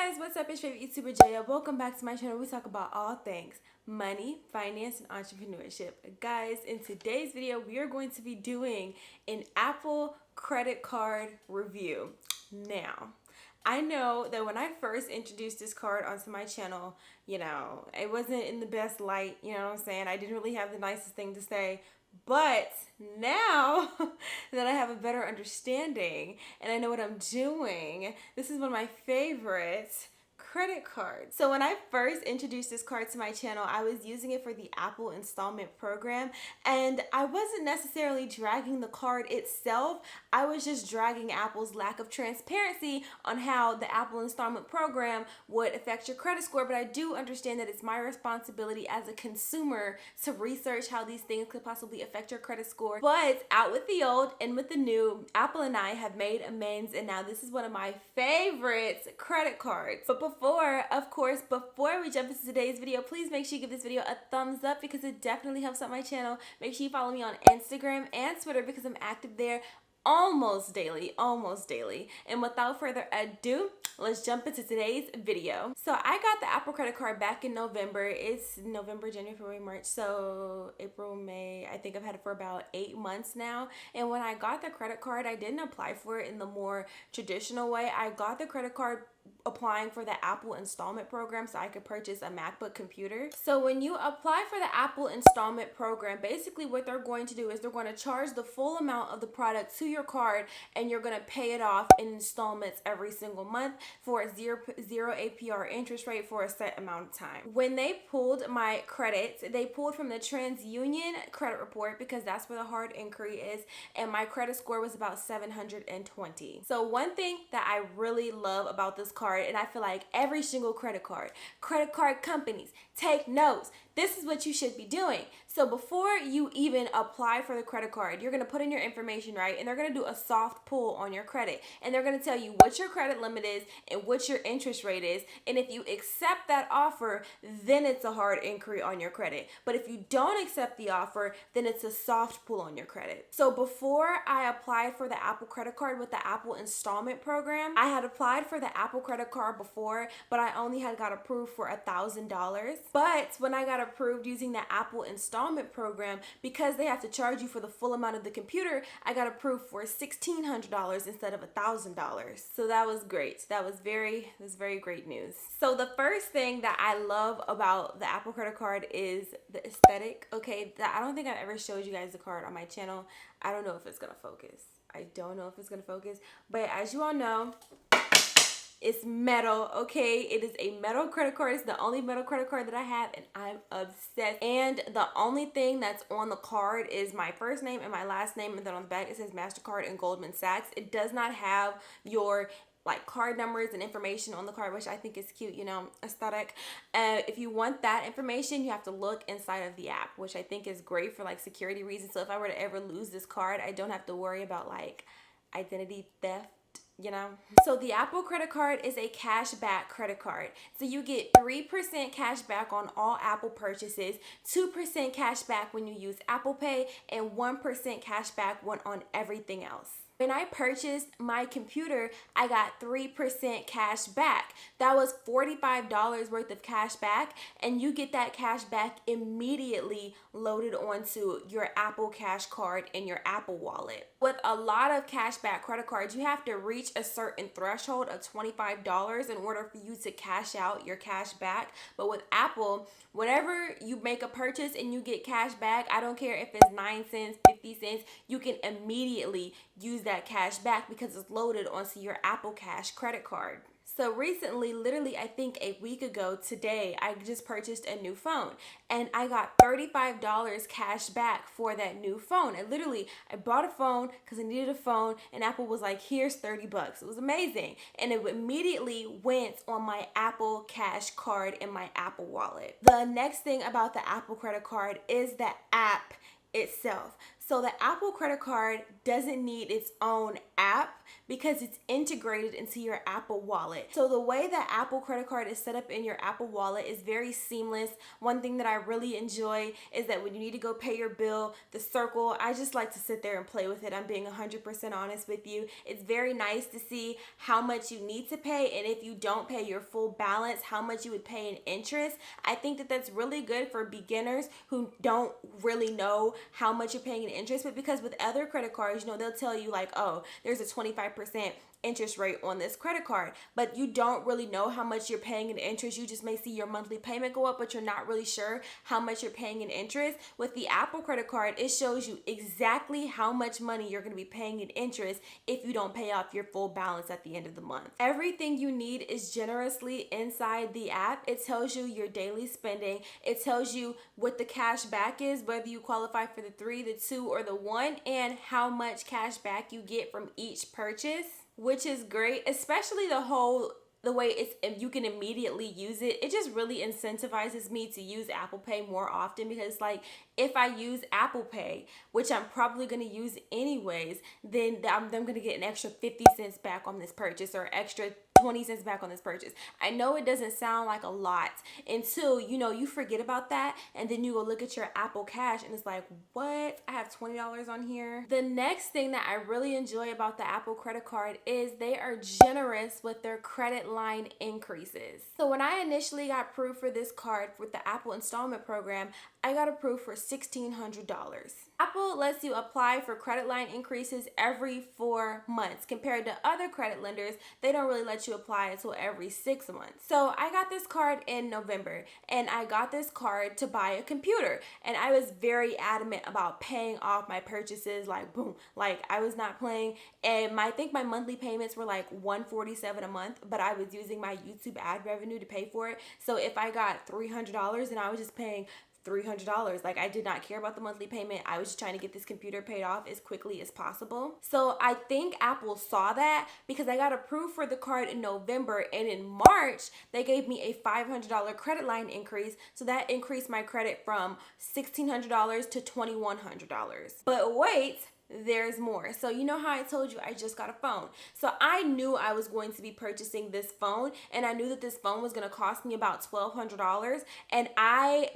Guys, what's up? It's your favorite YouTuber Jaya. Welcome back to my channel. We talk about all things money, finance, and entrepreneurship. Guys, in today's video, we are going to be doing an Apple credit card review. Now, I know that when I first introduced this card onto my channel, it wasn't in the best light, you know what I'm saying? I didn't really have the nicest thing to say. But now that I have a better understanding and I know what I'm doing, this is one of my favorites credit cards. So when I first introduced this card to my channel, I was using it for the Apple installment program, and I wasn't necessarily dragging the card itself. I was just dragging Apple's lack of transparency on how the Apple installment program would affect your credit score. But I do understand that it's my responsibility as a consumer to research how these things could possibly affect your credit score. But out with the old, in with the new, Apple and I have made amends, and now this is one of my favorites credit cards. But before we jump into today's video, please make sure you give this video a thumbs up because it definitely helps out my channel. Make sure you follow me on Instagram and Twitter because I'm active there almost daily. And without further ado, let's jump into today's video. So I got the Apple credit card back in November. It's November, January, February, March, so April, May. I think I've had it for about 8 months now. And when I got the credit card, I didn't apply for it in the more traditional way. I got the credit card applying for the Apple installment program so I could purchase a MacBook computer. So when you apply for the Apple installment program, basically what they're going to do is they're going to charge the full amount of the product to your card, and you're going to pay it off in installments every single month for a zero APR interest rate for a set amount of time. When they pulled my credits, they pulled from the TransUnion credit report because that's where the hard inquiry is, and my credit score was about 720. So one thing that I really love about this card, and I feel like every single credit card companies, take notes. This is what you should be doing. So before you even apply for the credit card, you're going to put in your information, right? And they're going to do a soft pull on your credit. And they're going to tell you what your credit limit is and what your interest rate is. And if you accept that offer, then it's a hard inquiry on your credit. But if you don't accept the offer, then it's a soft pull on your credit. So before I applied for the Apple credit card with the Apple installment program, I had applied for the Apple credit card before, but I only had got approved for $1,000. But when I got approved using the Apple installment program, because they have to charge you for the full amount of the computer, I got approved for $1,600 instead of $1,000. So that was great. That was very great news. So the first thing that I love about the Apple credit card is the aesthetic. Okay, I don't think I've ever showed you guys the card on my channel. I don't know if it's gonna focus. But as you all know, it's metal, okay? It is a metal credit card. It's the only metal credit card that I have, and I'm obsessed. And the only thing that's on the card is my first name and my last name, and then on the back it says MasterCard and Goldman Sachs. It does not have your card numbers and information on the card, which I think is cute, aesthetic. If you want that information, you have to look inside of the app, which I think is great for security reasons. So if I were to ever lose this card, I don't have to worry about identity theft. So the Apple credit card is a cashback credit card. So you get 3% cash back on all Apple purchases, 2% cash back when you use Apple Pay, and 1% cash back on everything else. When I purchased my computer, I got 3% cash back. That was $45 worth of cash back, and you get that cash back immediately loaded onto your Apple Cash card in your Apple Wallet. With a lot of cashback credit cards, you have to reach a certain threshold of $25 in order for you to cash out your cash back. But with Apple, whenever you make a purchase and you get cash back, I don't care if it's 9 cents, 50 cents, you can immediately use that cash back because it's loaded onto your Apple Cash credit card. So recently, literally I think a week ago today, I just purchased a new phone and I got $35 cash back for that new phone. I bought a phone because I needed a phone, and Apple was like, here's $30. It was amazing. And it immediately went on my Apple Cash card in my Apple Wallet. The next thing about the Apple credit card is the app itself. So the Apple credit card doesn't need its own app because it's integrated into your Apple Wallet. So the way that Apple credit card is set up in your Apple Wallet is very seamless. One thing that I really enjoy is that when you need to go pay your bill, the circle, I just like to sit there and play with it. I'm being 100% honest with you. It's very nice to see how much you need to pay, and if you don't pay your full balance, how much you would pay in interest. I think that that's really good for beginners who don't really know how much you're paying in interest, but because with other credit cards, they'll tell you like, oh, there's a 25% interest rate on this credit card, but you don't really know how much you're paying in interest. You just may see your monthly payment go up, but you're not really sure how much you're paying in interest. With the Apple credit card, it shows you exactly how much money you're going to be paying in interest if you don't pay off your full balance at the end of the month. Everything you need is generously inside the app. It tells you your daily spending. It tells you what the cash back is, whether you qualify for the 3, the 2, or the 1, and how much cash back you get from each purchase, which is great, especially the way if you can immediately use it. It just really incentivizes me to use Apple Pay more often, because like if I use Apple Pay, which I'm probably going to use anyways, then I'm going to get an extra 50 cents back on this purchase, or extra 20 cents back on this purchase. I know it doesn't sound like a lot until you forget about that, and then you go look at your Apple Cash and it's like, what? I have $20 on here. The next thing that I really enjoy about the Apple credit card is they are generous with their credit line increases. So when I initially got approved for this card with the Apple installment program, I got approved for $1,600. Apple lets you apply for credit line increases every 4 months. Compared to other credit lenders, they don't really let you apply until every 6 months. So I got this card in November, and I got this card to buy a computer, and I was very adamant about paying off my purchases, like boom, like I was not playing. And I think my monthly payments were like $147 a month, but I was using my YouTube ad revenue to pay for it. So if I got $300 and I was just paying $300. Like, I did not care about the monthly payment. I was just trying to get this computer paid off as quickly as possible. So I think Apple saw that, because I got approved for the card in November, and in March they gave me a $500 credit line increase. So that increased my credit from $1,600 to $2,100. But wait, there's more. So you know how I told you I just got a phone. So I knew I was going to be purchasing this phone, and I knew that this phone was going to cost me about $1,200, and I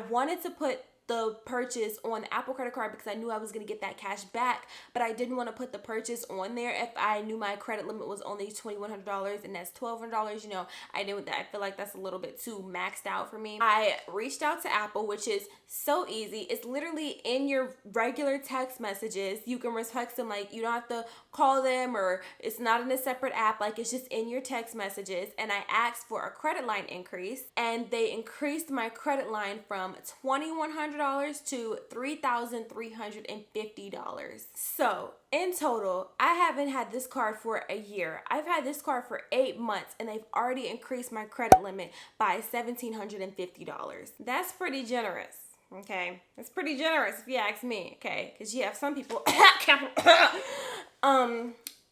wanted to put the purchase on the Apple credit card because I knew I was going to get that cash back, but I didn't want to put the purchase on there if I knew my credit limit was only $2,100 and that's $1,200. I didn't. I feel like that's a little bit too maxed out for me. I reached out to Apple, which is so easy. It's literally in your regular text messages. You can text them, like you don't have to call them, or it's not in a separate app. Like, it's just in your text messages. And I asked for a credit line increase, and they increased my credit line from $2,100 to $3,350. So in total, I haven't had this card for a year. I've had this card for 8 months, and they've already increased my credit limit by $1,750. That's pretty generous. Okay, it's pretty generous if you ask me. Okay, because you have some people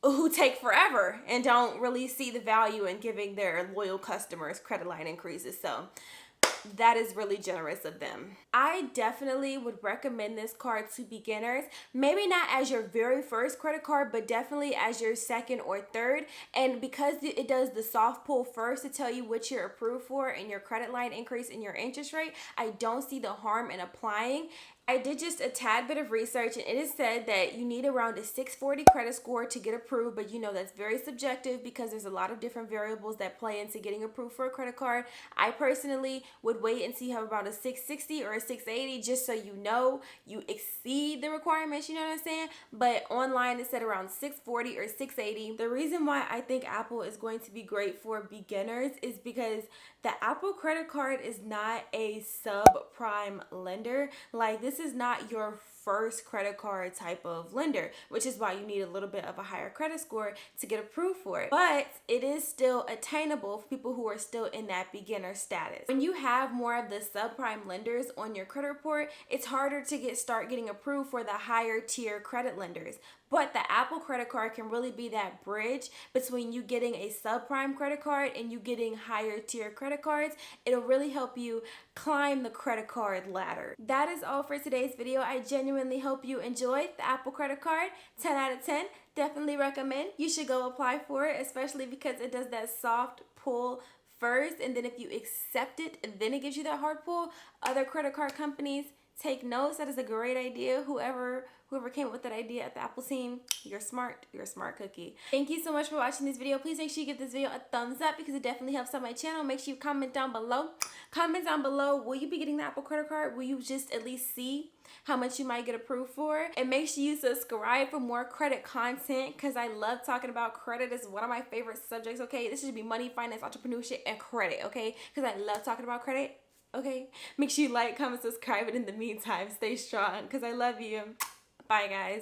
who take forever and don't really see the value in giving their loyal customers credit line increases. So that is really generous of them. I definitely would recommend this card to beginners. Maybe not as your very first credit card, but definitely as your second or third. And because it does the soft pull first to tell you what you're approved for and your credit line increase and your interest rate, I don't see the harm in applying. I did just a tad bit of research, and it is said that you need around a 640 credit score to get approved, but that's very subjective because there's a lot of different variables that play into getting approved for a credit card. I personally would wait and see how around a 660 or a 680, just so you exceed the requirements, you know what I'm saying? But online it said around 640 or 680. The reason why I think Apple is going to be great for beginners is because the Apple credit card is not a subprime lender. Like, this is not your first credit card type of lender, which is why you need a little bit of a higher credit score to get approved for it. But it is still attainable for people who are still in that beginner status. When you have more of the subprime lenders on your credit report, it's harder to start getting approved for the higher tier credit lenders. But the Apple credit card can really be that bridge between you getting a subprime credit card and you getting higher tier credit cards. It'll really help you climb the credit card ladder. That is all for today's video. I genuinely genuinely hope you enjoyed the Apple credit card. 10 out of 10. Definitely recommend. You should go apply for it, especially because it does that soft pull first, and then if you accept it, then it gives you that hard pull. Other credit card companies, take notes. That is a great idea. Whoever came up with that idea at the Apple team, you're smart. You're a smart cookie. Thank you so much for watching this video. Please make sure you give this video a thumbs up because it definitely helps out my channel. Make sure you comment down below. Comment down below, will you be getting the Apple credit card? Will you just at least see how much you might get approved for? And make sure you subscribe for more credit content because I love talking about credit. It's one of my favorite subjects, okay? This should be money, finance, entrepreneurship, and credit, okay? Because I love talking about credit, okay? Make sure you like, comment, subscribe, and in the meantime, stay strong because I love you. Bye, guys.